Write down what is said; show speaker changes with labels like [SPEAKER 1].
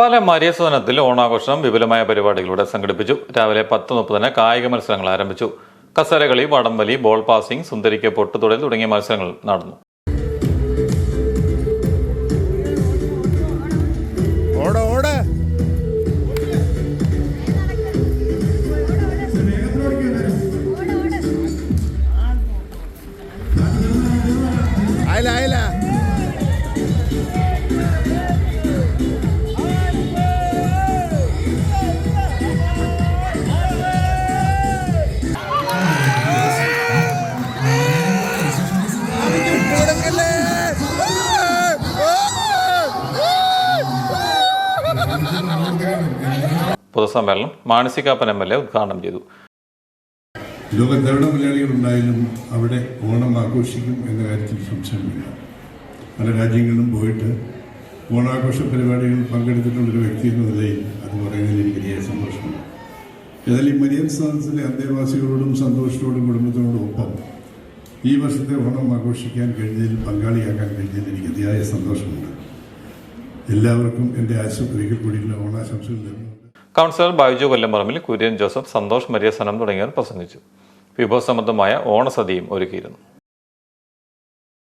[SPEAKER 1] പാലാ മരിയസദനത്തിൽ ഓണാഘോഷം വിപുലമായ പരിപാടികളുടെ സംഘടിപ്പിച്ചു. രാവിലെ 10:30 കായിക മത്സരങ്ങൾ ആരംഭിച്ചു. കസേരകളി, വടംവലി, ബോൾ പാസിംഗ്, സുന്ദരിക്ക് പൊട്ടുതൊടൽ തുടങ്ങിയ മത്സരങ്ങൾ നടന്നു. പൊതുസമ്മേളനം മാനസികാപ്പൻ MLA ഉദ്ഘാടനം ചെയ്തു.
[SPEAKER 2] ലോകത്തെവിടെ മലയാളികളുണ്ടായാലും അവിടെ ഓണം ആഘോഷിക്കും എന്ന കാര്യത്തിൽ സംശയമില്ല. പല രാജ്യങ്ങളിലും പോയിട്ട് ഓണാഘോഷ പരിപാടികളിൽ പങ്കെടുത്തിട്ടുള്ളൊരു വ്യക്തി എന്ന നിലയിൽ അത് പറയുന്നതിൽ എനിക്ക് വലിയ സന്തോഷമുണ്ട്. ഏതായാലും ഈ മരിയസദനത്തിലെ അന്തേവാസികളോടും സന്തോഷത്തോടും കുടുംബത്തോടും ഒപ്പം ഈ വർഷത്തെ ഓണം ആഘോഷിക്കാൻ കഴിഞ്ഞതിൽ പങ്കാളിയാക്കാൻ കഴിഞ്ഞതിൽ എനിക്ക് അതിയായ സന്തോഷമുണ്ട്. എല്ലാവർക്കും എൻ്റെ ഒരിക്കൽ കൂടിയുള്ള ഓണാശംസകൾ നേരുന്നു.
[SPEAKER 1] കൗൺസിലർ ബൈജു കൊല്ലംപറമ്പിൽ, കുര്യൻ ജോസഫ്, സന്തോഷ് മരിയസദനം തുടങ്ങിയവർ പ്രസംഗിച്ചു. വിഭവസമൃദ്ധമായ ഓണസദ്യയും ഒരുക്കിയിരുന്നു.